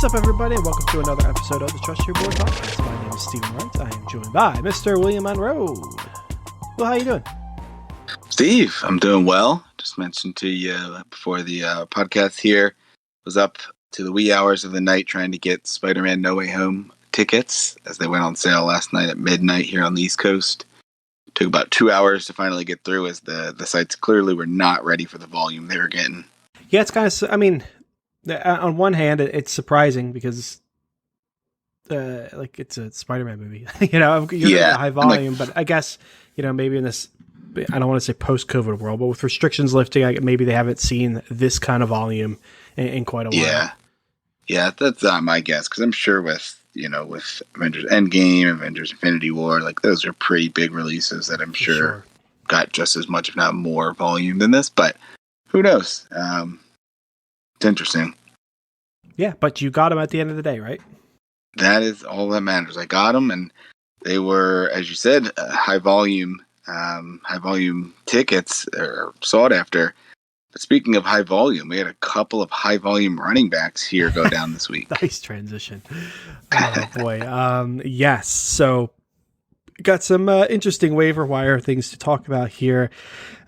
What's up, everybody, and welcome to another episode of the Trust Your Board podcast. My name is Stephen Wright. I am joined by Mr. William Monroe. Well, how you doing? Steve, I'm doing well. Just mentioned to you before the podcast here, was up to the wee hours of the night trying to get Spider-Man No Way Home tickets as they went on sale last night at midnight here on the East Coast. Took about 2 hours to finally get through as the sites clearly were not ready for the volume they were getting. Yeah, it's kind of, I mean, on one hand, it's surprising because like it's a Spider-Man movie, you're getting a high volume, but I guess, maybe in this, I don't want to say post-COVID world, but with restrictions lifting, maybe they haven't seen this kind of volume in quite a while. Yeah, that's my guess, because I'm sure with Avengers Endgame, Avengers Infinity War, like those are pretty big releases that I'm sure got just as much, if not more, volume than this, but who knows? It's interesting. Yeah, but you got them at the end of the day, right? That is all that matters. I got them, and they were, as you said, high volume tickets are sought after. But speaking of high volume, we had a couple of high volume running backs here go down this week. Nice transition. Oh boy. Yes. So got some interesting waiver wire things to talk about here.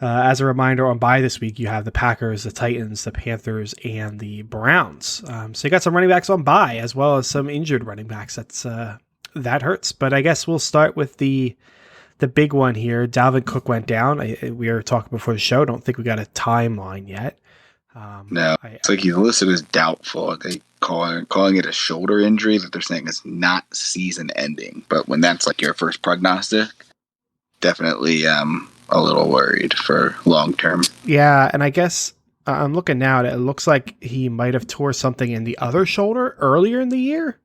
As a reminder, on bye this week, you have the Packers, the Titans, the Panthers, and the Browns. So you got some running backs on bye, as well as some injured running backs. That hurts. But I guess we'll start with the big one here. Dalvin Cook went down. We were talking before the show. I don't think we got a timeline yet. No, it's like he's listed as doubtful. They calling it a shoulder injury that they're saying is not season ending. But when that's like your first prognostic, definitely a little worried for long term. Yeah, and I guess I'm looking now at it. It looks like he might have tore something in the other shoulder earlier in the year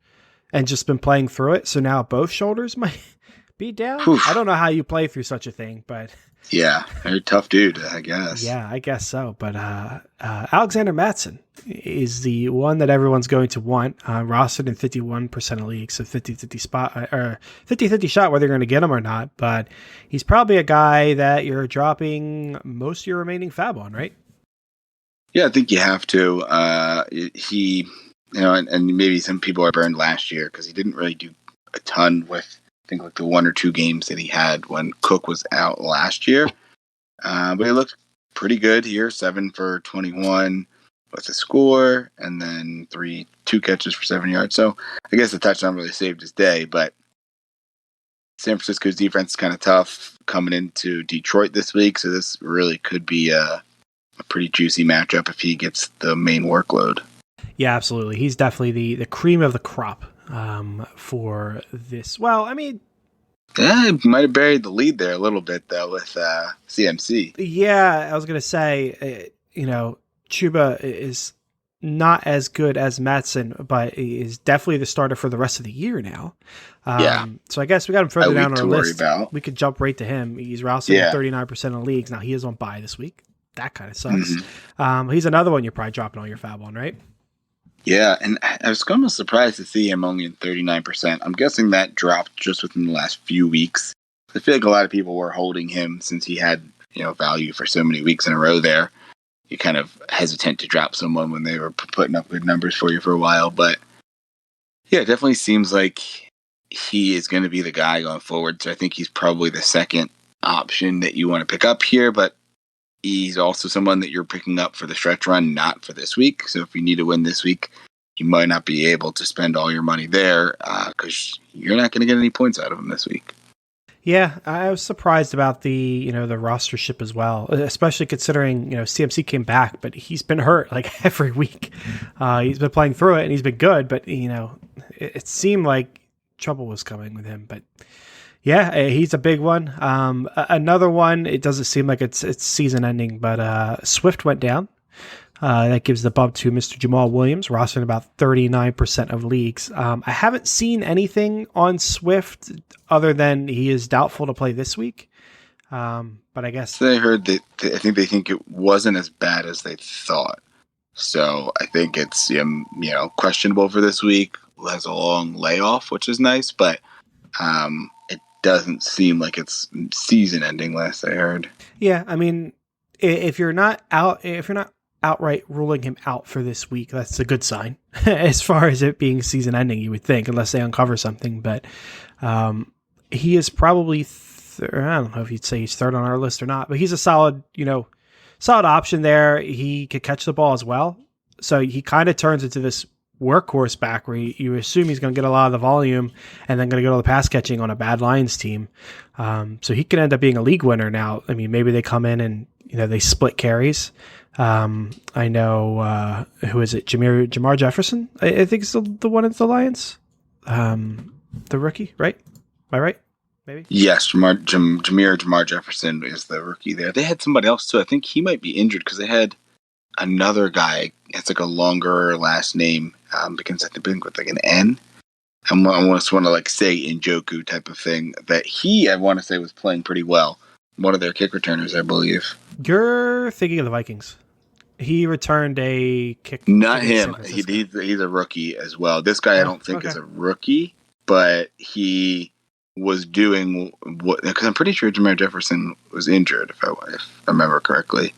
and just been playing through it. So now both shoulders might be down. Oof. I don't know how you play through such a thing, but yeah, very tough dude, I guess. Yeah, I guess so. But Alexander Matson is the one that everyone's going to want. Rostered in 51% of leagues, so 50-50 spot or 50-50 shot whether you're going to get him or not. But he's probably a guy that you're dropping most of your remaining fab on, right? Yeah, I think you have to. He, and maybe some people are burned last year because he didn't really do a ton with, I think, like the one or two games that he had when Cook was out last year. But he looked pretty good here, 7 for 21 with a score, and then 2 catches for 7 yards. So I guess the touchdown really saved his day, but San Francisco's defense is kind of tough coming into Detroit this week, so this really could be a pretty juicy matchup if he gets the main workload. Yeah, absolutely. He's definitely the cream of the crop for this. Well, I mean, yeah, he might have buried the lead there a little bit though with CMC. Yeah, I was gonna say, Chuba is not as good as Matson, but he is definitely the starter for the rest of the year now. So I guess we got him further down on our list. We could jump right to him. He's rostered in 39% of leagues. Now he is on bye this week. That kind of sucks. Mm-hmm. He's another one you're probably dropping on your fab on, right? Yeah, and I was almost surprised to see him only in 39%. I'm guessing that dropped just within the last few weeks. I feel like a lot of people were holding him since he had, value for so many weeks in a row there. You're kind of hesitant to drop someone when they were putting up good numbers for you for a while. But yeah, it definitely seems like he is going to be the guy going forward. So I think he's probably the second option that you want to pick up here. But he's also someone that you're picking up for the stretch run, not for this week. So if you need to win this week, you might not be able to spend all your money there because you're not going to get any points out of him this week. Yeah, I was surprised about the rostership as well, especially considering, CMC came back, but he's been hurt like every week. He's been playing through it and he's been good, but, it seemed like trouble was coming with him. But yeah, he's a big one. Another one, it doesn't seem like it's season ending, but Swift went down. That gives the bump to Mr. Jamal Williams, rostered in about 39% of leagues. I haven't seen anything on Swift other than he is doubtful to play this week. But I guess I heard that they think it wasn't as bad as they thought. So I think it's questionable for this week. Has a long layoff, which is nice, but it doesn't seem like it's season ending. Last I heard. Yeah, I mean, if you're not outright ruling him out for this week. That's a good sign as far as it being season ending, you would think, unless they uncover something. But he is probably, I don't know if you'd say he's third on our list or not, but he's a solid option there. He could catch the ball as well. So he kind of turns into this workhorse back where you assume he's going to get a lot of the volume and then going to get all the pass catching on a bad Lions team. So he could end up being a league winner now. I mean, maybe they come in and, they split carries. I know, who is it? Jamar Jefferson, I think is the one at the Lions. The rookie, right? Am I right? Maybe? Yes, Jamar Jefferson is the rookie there. They had somebody else too. I think he might be injured because they had another guy. It's like a longer last name, begins I think with like an N. I almost want to like say Njoku type of thing. That I want to say was playing pretty well. One of their kick returners, I believe. You're thinking of the Vikings. He returned a kick. Not him. He's a rookie as well. This guy I don't think is a rookie, but he was doing what, because I'm pretty sure Jamar Jefferson was injured, if I remember correctly.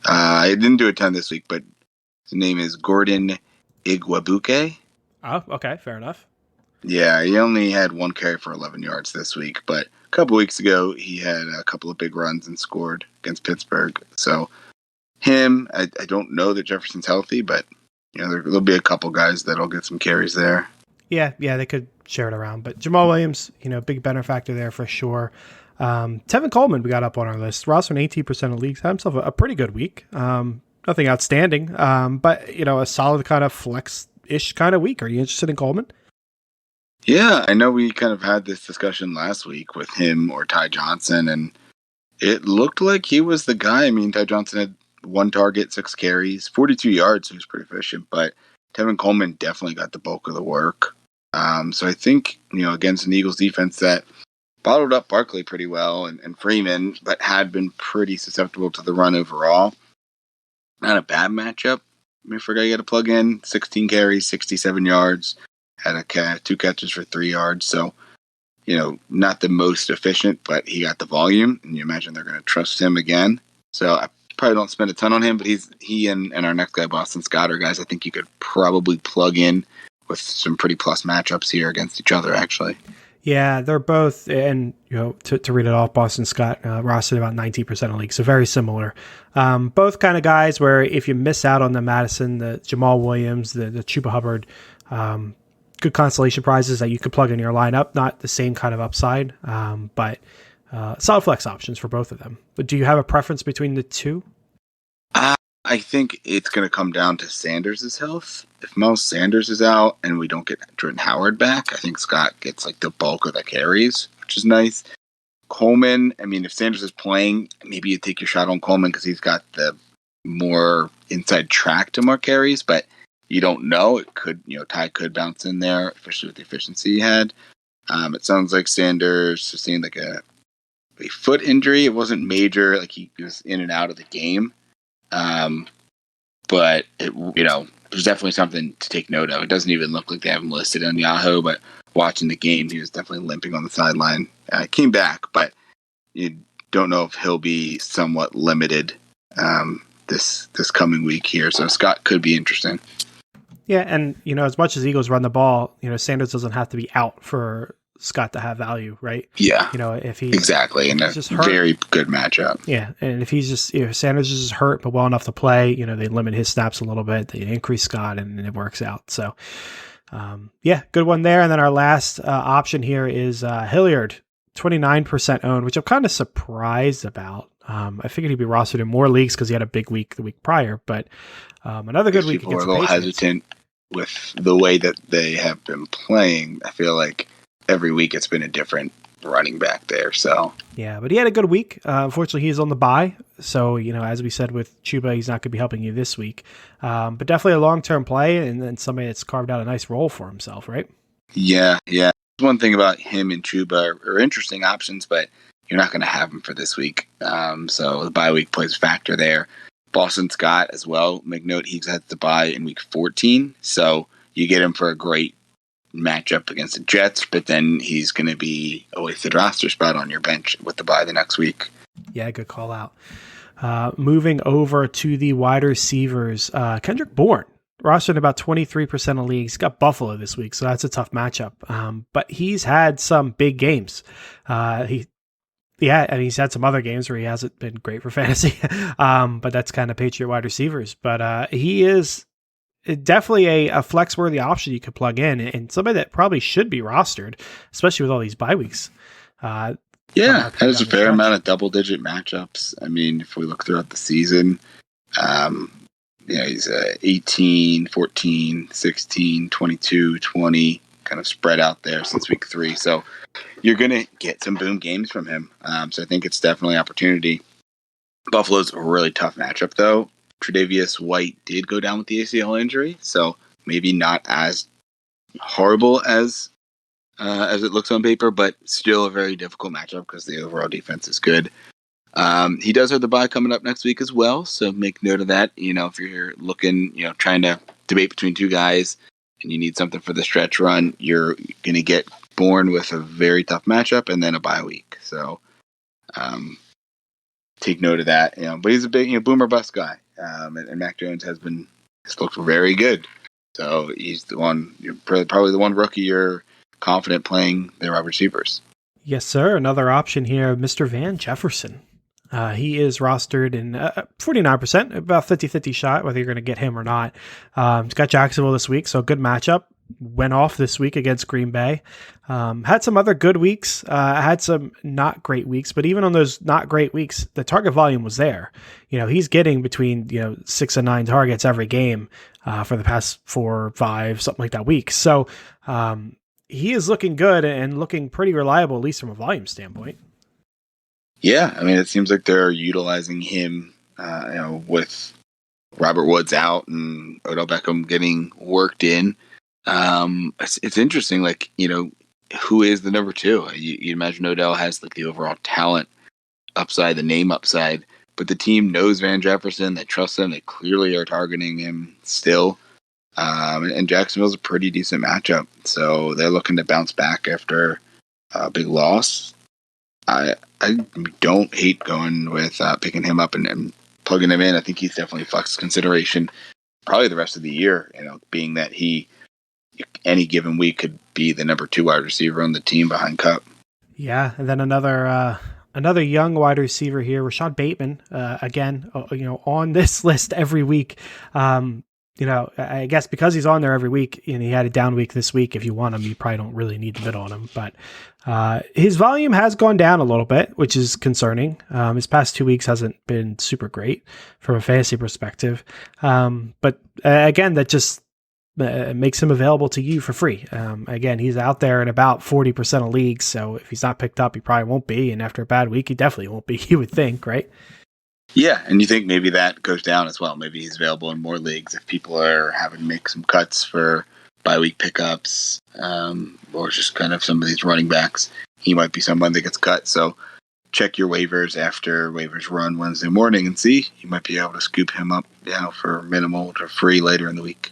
I didn't do a ton this week, but his name is Gordon Igwebuike. Oh, okay, fair enough. Yeah, he only had one carry for 11 yards this week, but a couple weeks ago he had a couple of big runs and scored against Pittsburgh. So him, I don't know that Jefferson's healthy, but there'll be a couple guys that'll get some carries there. Yeah, they could share it around. But Jamal Williams, big benefactor there for sure. Tevin Coleman, we got up on our list. Roster in 18% of leagues, had himself a pretty good week. Nothing outstanding, but a solid kind of flex-ish kind of week. Are you interested in Coleman? Yeah, I know we kind of had this discussion last week with him or Ty Johnson, and it looked like he was the guy. I mean, Ty Johnson had 1 target, 6 carries, 42 yards. He was pretty efficient, but Tevin Coleman definitely got the bulk of the work. So I think, against an Eagles defense that bottled up Barkley pretty well and Freeman, but had been pretty susceptible to the run overall. Not a bad matchup. I mean, for a guy you got to plug in, 16 carries, 67 yards, had 2 catches for 3 yards. So, not the most efficient, but he got the volume, and you imagine they're going to trust him again. So I probably don't spend a ton on him, but he and our next guy, Boston Scott, are guys I think you could probably plug in with some pretty plus matchups here against each other, actually. Yeah, they're both, and to read it off, Boston Scott rostered about 19% of leagues, so very similar. Both kind of guys where if you miss out on the Madison, the Jamal Williams, the Chuba Hubbard, good consolation prizes that you could plug in your lineup. Not the same kind of upside, but solid flex options for both of them. But do you have a preference between the two? I think it's going to come down to Sanders' health. If Miles Sanders is out and we don't get Jordan Howard back, I think Scott gets like the bulk of the carries, which is nice. Coleman, I mean, if Sanders is playing, maybe you take your shot on Coleman because he's got the more inside track to more carries, but you don't know. It could, Ty could bounce in there, especially with the efficiency he had. It sounds like Sanders sustained like a foot injury. It wasn't major, like he was in and out of the game. But there's definitely something to take note of. It doesn't even look like they have him listed on Yahoo, but watching the game, he was definitely limping on the sideline. Came back, but you don't know if he'll be somewhat limited this coming week here. So Scott could be interesting. Yeah, and as much as Eagles run the ball, Sanders doesn't have to be out for Scott to have value, right? Yeah. If he exactly, and a very good matchup. Yeah, and if he's just Sanders is just hurt but well enough to play, they limit his snaps a little bit, they increase Scott, and it works out. So, good one there. And then our last option here is Hilliard, 29% owned, which I'm kind of surprised about. I figured he'd be rostered in more leagues because he had a big week the week prior, but another good week against the Patriots. People are a little hesitant with the way that they have been playing. I feel like every week it's been a different running back there. So yeah, but he had a good week. Unfortunately, he's on the bye. So, as we said with Chuba, he's not going to be helping you this week. But definitely a long-term play and then somebody that's carved out a nice role for himself, right? Yeah. One thing about him and Chuba are interesting options, but you're not going to have them for this week. So the bye week plays a factor there. Boston Scott as well. Make note, he's had the bye in week 14. So you get him for a great matchup against the Jets, but then he's going to be a wasted roster spot on your bench with the bye the next week. Yeah, good call out. Moving over to the wide receivers, Kendrick Bourne, rostered in about 23% of leagues. He's got Buffalo this week, so that's a tough matchup. But he's had some big games. He's had some other games where he hasn't been great for fantasy, but that's kind of Patriot wide receivers. But he is definitely a flex-worthy option you could plug in, and somebody that probably should be rostered, especially with all these bye weeks. Has a fair amount of double-digit matchups. I mean, if we look throughout the season, he's 18, 14, 16, 22, 20, kind of spread out there since week 3. So you're going to get some boom games from him. So I think it's definitely an opportunity. Buffalo's a really tough matchup, though. Tre'Davious White did go down with the ACL injury, so maybe not as horrible as it looks on paper, but still a very difficult matchup because the overall defense is good. He does have the bye coming up next week as well, so make note of that. If you're looking, trying to debate between two guys and you need something for the stretch run, you're going to get Bourne with a very tough matchup and then a bye week. So take note of that. But he's a big boomer bust guy, and Mac Jones has looked very good. So he's the one, probably the one rookie you're confident playing their wide receivers. Yes, sir. Another option here, Mr. Van Jefferson. He is rostered in 49%, about 50-50 shot, whether you're going to get him or not. He's got Jacksonville this week, so good matchup. Went off this week against Green Bay. Had some other good weeks, had some not great weeks, but even on those not great weeks, the target volume was there. He's getting between 6 and 9 targets every game for the past 4 or 5, something like that week. So he is looking good and looking pretty reliable, at least from a volume standpoint. Yeah, I mean, it seems like they're utilizing him, with Robert Woods out and Odell Beckham getting worked in. It's interesting, who is the number 2? You imagine Odell has the overall talent upside, the name upside, but the team knows Van Jefferson. They trust him. They clearly are targeting him still. And Jacksonville's a pretty decent matchup, so they're looking to bounce back after a big loss. I don't hate going with picking him up and plugging him in. I think he's definitely flex consideration probably the rest of the year, being that he any given week could be the number 2 wide receiver on the team behind Cup. Yeah, and then another young wide receiver here, Rashad Bateman, again, on this list every week. I guess because he's on there every week and he had a down week this week, if you want him, you probably don't really need to bid on him. But his volume has gone down a little bit, which is concerning. His past 2 weeks hasn't been super great from a fantasy perspective. But again, that just makes him available to you for free. Again, he's out there in about 40% of leagues. So if he's not picked up, he probably won't be. And after a bad week, he definitely won't be, you would think, right? Yeah, and you think maybe that goes down as well. Maybe he's available in more leagues if people are having to make some cuts for bye week pickups, or just kind of some of these running backs. He might be someone that gets cut. So check your waivers after waivers run Wednesday morning and see. You might be able to scoop him up for minimal to free later in the week.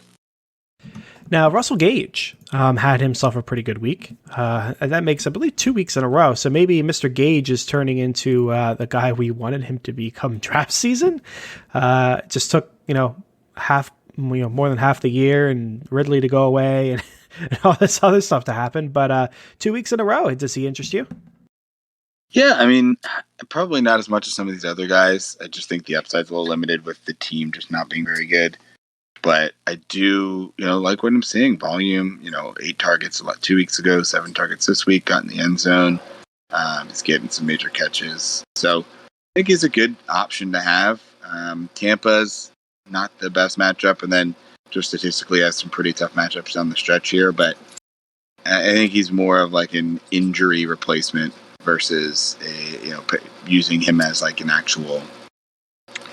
Now, Russell Gage had himself a pretty good week. And that makes, I believe, 2 weeks in a row. So maybe Mr. Gage is turning into the guy we wanted him to become draft season. Just took, more than half the year and Ridley to go away and all this other stuff to happen. But 2 weeks in a row, does he interest you? Yeah, I mean, probably not as much as some of these other guys. I just think the upside's a little limited with the team just not being very good. But I do, like what I'm seeing. Volume, 8 targets 2 weeks ago, 7 targets this week, got in the end zone. He's getting some major catches. So I think he's a good option to have. Tampa's not the best matchup, and then just statistically has some pretty tough matchups down the stretch here. But I think he's more of an injury replacement versus using him as an actual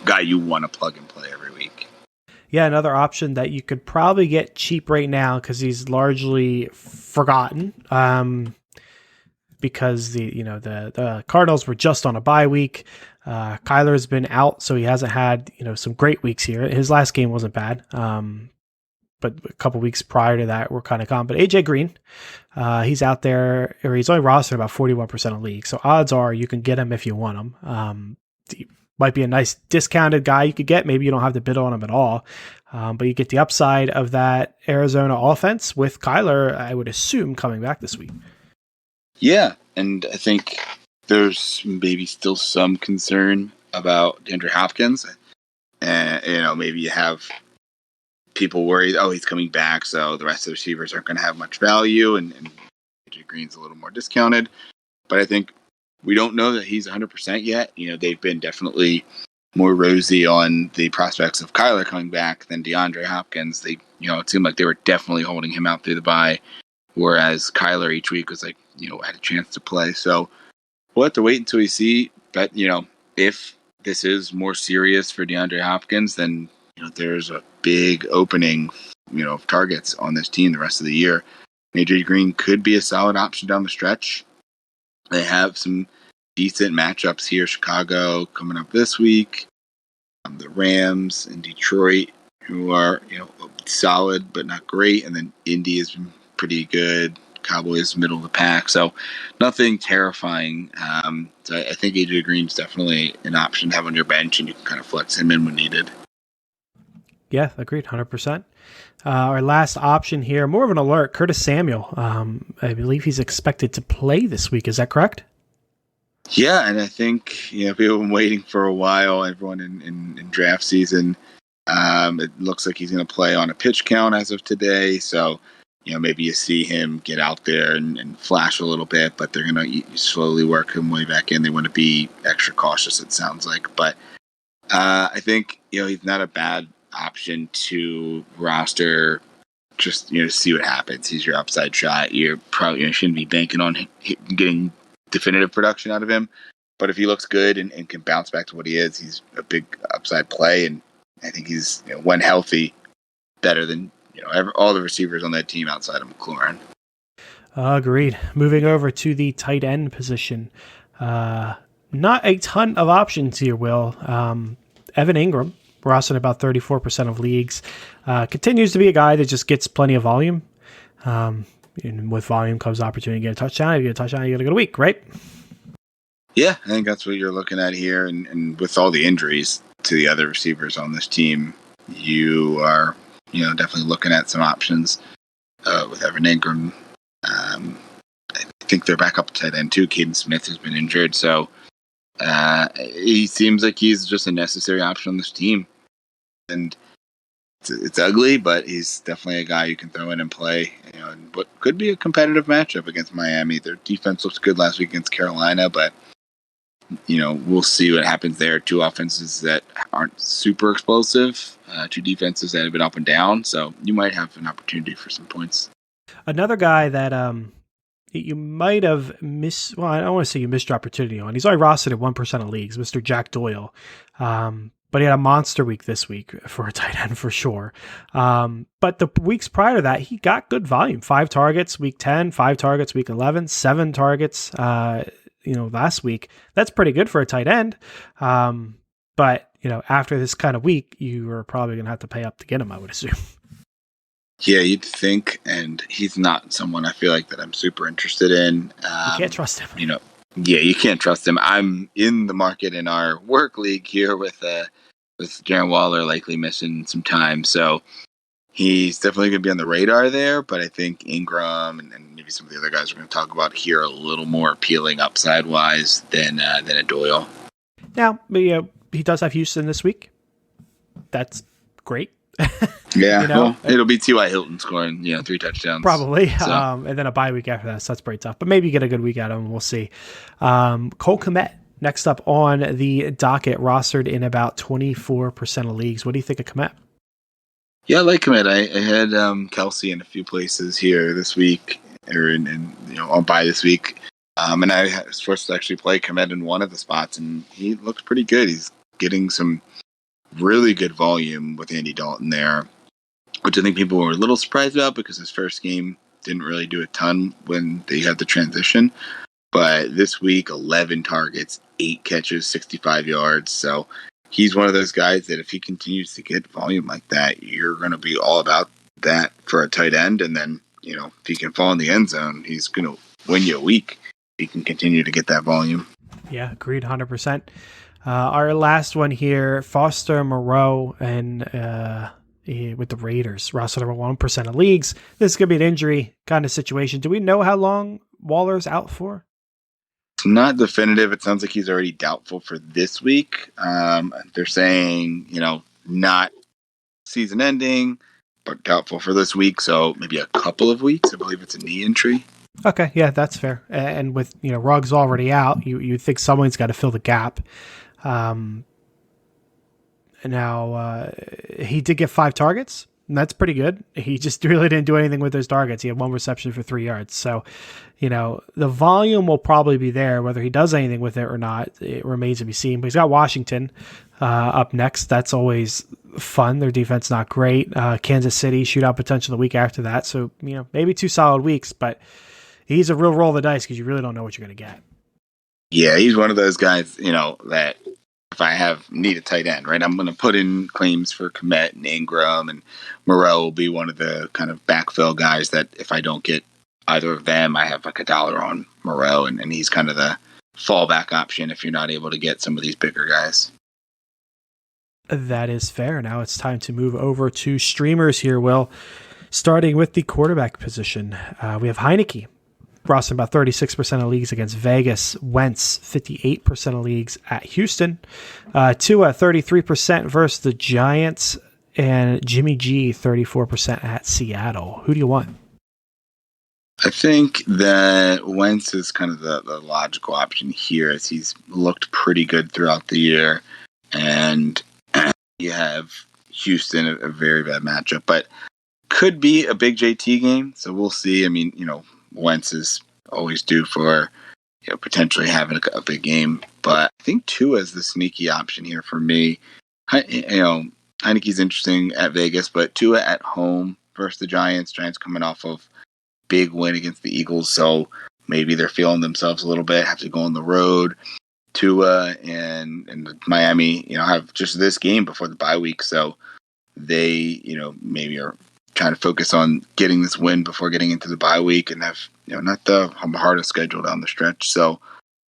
guy you want to plug and play every week. Yeah, another option that you could probably get cheap right now because he's largely forgotten. Because the Cardinals were just on a bye week. Kyler's been out, so he hasn't had some great weeks here. His last game wasn't bad, but a couple weeks prior to that were kind of calm. But AJ Green, he's out there, or he's only rostered about 41% of leagues. So odds are you can get him if you want him. might be a nice discounted guy you could get. Maybe you don't have to bid on him at all. But you get the upside of that Arizona offense with Kyler, I would assume, coming back this week. Yeah, and I think there's maybe still some concern about DeAndre Hopkins. And, maybe you have people worried, he's coming back, so the rest of the receivers aren't going to have much value, and AJ Green's a little more discounted. But I think we don't know that he's 100% yet. They've been definitely more rosy on the prospects of Kyler coming back than DeAndre Hopkins. It seemed like they were definitely holding him out through the bye, whereas Kyler each week was like, had a chance to play. So we'll have to wait until we see. But, if this is more serious for DeAndre Hopkins, then, there's a big opening, of targets on this team the rest of the year. AJ Green could be a solid option down the stretch. They have some decent matchups here. Chicago coming up this week. The Rams and Detroit, who are, solid but not great. And then Indy is pretty good. Cowboys middle of the pack. So nothing terrifying. So I think AJ Green's definitely an option to have on your bench, and you can kind of flex him in when needed. Yeah, agreed, 100%. Our last option here, more of an alert, Curtis Samuel. I believe he's expected to play this week. Is that correct? Yeah, and I think people have been waiting for a while. Everyone in draft season, it looks like he's going to play on a pitch count as of today. So, maybe you see him get out there and flash a little bit, but they're going to slowly work him way back in. They want to be extra cautious, it sounds like. But I think he's not a bad option to roster. Just see what happens. He's your upside shot. You're probably shouldn't be banking on getting definitive production out of him, but if he looks good and can bounce back to what he is, he's a big upside play, and I think he's when healthy better than all the receivers on that team outside of McLaurin. Agreed. Moving over to the tight end position, not a ton of options here. Will Evan Ingram, rostered about 34% of leagues, continues to be a guy that just gets plenty of volume. And with volume comes opportunity to get a touchdown. If you get a touchdown, you get a good week, right? Yeah, I think that's what you're looking at here. And with all the injuries to the other receivers on this team, you are, definitely looking at some options with Evan Ingram. I think they're back up to tight end too. Kaden Smith has been injured, so he seems like he's just a necessary option on this team. And it's ugly, but he's definitely a guy you can throw in and play. In what could be a competitive matchup against Miami. Their defense looks good last week against Carolina, but we'll see what happens there. Two offenses that aren't super explosive, two defenses that have been up and down. So you might have an opportunity for some points. Another guy that you might have missed. Well, I don't want to say you missed your opportunity on. He's only rostered at 1% of leagues, Mr. Jack Doyle. But he had a monster week this week for a tight end for sure. But the weeks prior to that, he got good volume. 5 targets week 10, 5 targets week 11, 7 targets last week. That's pretty good for a tight end. But after this kind of week, you are probably going to have to pay up to get him, I would assume. Yeah, you'd think, and he's not someone I feel like that I'm super interested in. You can't trust him. Yeah, you can't trust him. I'm in the market in our work league here with Darren Waller likely missing some time. So he's definitely going to be on the radar there, but I think Ingram and maybe some of the other guys we're going to talk about here are a little more appealing upside-wise than a Doyle. Now, he does have Houston this week. That's great. Yeah, well, it'll be T.Y. Hilton scoring, 3 touchdowns. Probably, so. And then a bye week after that, so that's pretty tough. But maybe you get a good week out of him, we'll see. Cole Kmet, next up on the docket, rostered in about 24% of leagues. What do you think of Kmet? Yeah, I like Kmet. I had Kelsey in a few places here this week, or on bye this week. And I was forced to actually play Kmet in one of the spots, and he looks pretty good. He's getting some really good volume with Andy Dalton there, which I think people were a little surprised about because his first game didn't really do a ton when they had the transition. But this week, 11 targets, 8 catches, 65 yards. So he's one of those guys that if he continues to get volume like that, you're going to be all about that for a tight end. And then, if he can fall in the end zone, he's going to win you a week. He can continue to get that volume. Yeah, agreed 100%. Our last one here, Foster Moreau and with the Raiders, roster number 1% of leagues. This is going to be an injury kind of situation. Do we know how long Waller's out for? It's not definitive. It sounds like he's already doubtful for this week. They're saying, not season ending, but doubtful for this week. So maybe a couple of weeks. I believe it's a knee injury. Okay, yeah, that's fair. And with Ruggs already out, you think someone's got to fill the gap. Now he did get 5 targets, and that's pretty good. He just really didn't do anything with those targets. He had 1 reception for 3 yards. So, the volume will probably be there. Whether he does anything with it or not, it remains to be seen. But he's got Washington up next. That's always fun. Their defense not great. Kansas City shootout potential the week after that. So, maybe 2 solid weeks, but he's a real roll of the dice because you really don't know what you're going to get. Yeah, he's one of those guys, that if I need a tight end, right, I'm going to put in claims for Komet and Ingram, and Moreau will be one of the kind of backfill guys that if I don't get either of them, I have like $1 on Moreau, and he's kind of the fallback option if you're not able to get some of these bigger guys. That is fair. Now it's time to move over to streamers here, Will. Starting with the quarterback position, we have Heineke. Roster about 36% of leagues against Vegas. Wentz, 58% of leagues at Houston. Tua, 33% versus the Giants. And Jimmy G, 34% at Seattle. Who do you want? I think that Wentz is kind of the logical option here, as he's looked pretty good throughout the year. And you have Houston, a very bad matchup. But could be a big JT game, so we'll see. I mean, Wentz is always due for potentially having a big game, but I think Tua is the sneaky option here for me. Heineke's interesting at Vegas, but Tua at home versus the Giants. Giants coming off of big win against the Eagles, so maybe they're feeling themselves a little bit, have to go on the road. Tua and Miami, have just this game before the bye week, so they, maybe are trying to focus on getting this win before getting into the bye week and have, not the hardest schedule down the stretch. So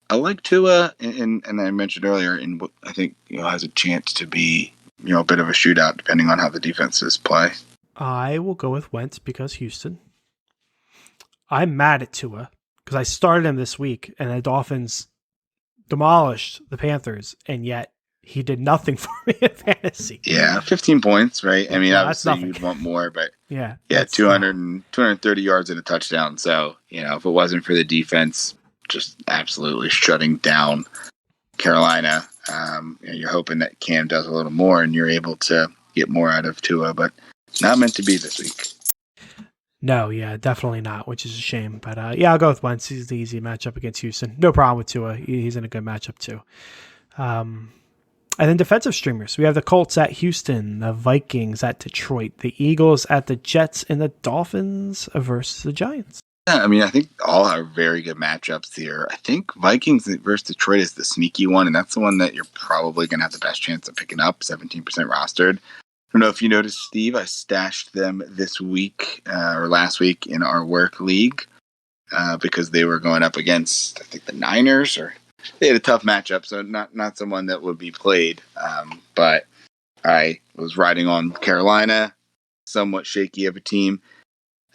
I like Tua, and I mentioned earlier, in what I think, has a chance to be, a bit of a shootout depending on how the defenses play. I will go with Wentz because Houston. I'm mad at Tua because I started him this week and the Dolphins demolished the Panthers, and yet he did nothing for me in fantasy. Yeah, 15 points, right? I mean, well, obviously you'd want more, but yeah, 230 yards and a touchdown. So, if it wasn't for the defense just absolutely shutting down Carolina, you're hoping that Cam does a little more and you're able to get more out of Tua, but not meant to be this week. No, yeah, definitely not, which is a shame. But I'll go with Wentz. He's the easy matchup against Houston. No problem with Tua. He's in a good matchup too. And then defensive streamers. We have the Colts at Houston, the Vikings at Detroit, the Eagles at the Jets, and the Dolphins versus the Giants. Yeah, I mean, I think all are very good matchups here. I think Vikings versus Detroit is the sneaky one, and that's the one that you're probably going to have the best chance of picking up, 17% rostered. I don't know if you noticed, Steve, I stashed them this week or last week in our work league because they were going up against, I think, the Niners, or they had a tough matchup, so not someone that would be played. But I was riding on Carolina, somewhat shaky of a team,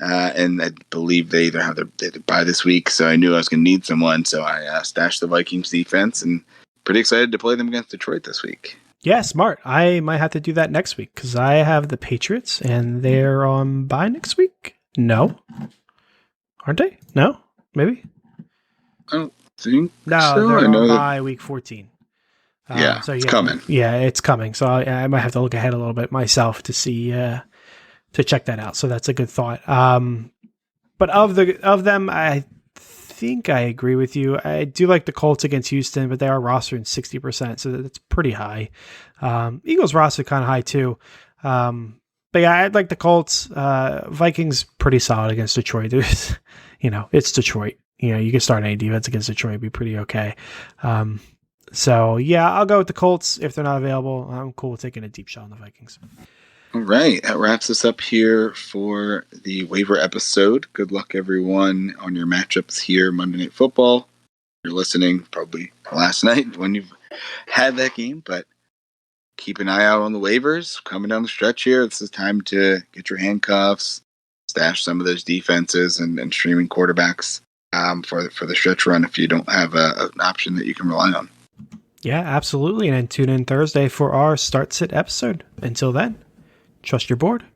and I believe they either have their bye this week, so I knew I was going to need someone, so I stashed the Vikings defense, and pretty excited to play them against Detroit this week. Yeah, smart. I might have to do that next week because I have the Patriots, and they're on bye next week. No, aren't they? No, maybe. I don't think no, so. they're I know on that. bye week 14. It's coming. Yeah, it's coming. So I might have to look ahead a little bit myself to see to check that out. So that's a good thought. But of them, I think I agree with you. I do like the Colts against Houston, but they are rostered 60%, so that's pretty high. Eagles roster kind of high too. But yeah, I'd like the Colts. Vikings pretty solid against Detroit. There's, it's Detroit. You can start any defense against Detroit, it'd be pretty okay. So yeah, I'll go with the Colts if they're not available. I'm cool with taking a deep shot on the Vikings. All right, that wraps us up here for the waiver episode. Good luck, everyone, on your matchups here Monday Night Football. you're listening, probably last night when you've had that game, but keep an eye out on the waivers coming down the stretch here. This is time to get your handcuffs, stash some of those defenses and streaming quarterbacks for the stretch run if you don't have an option that you can rely on. Yeah, absolutely. And then tune in Thursday for our Start Sit episode. Until then, trust your board.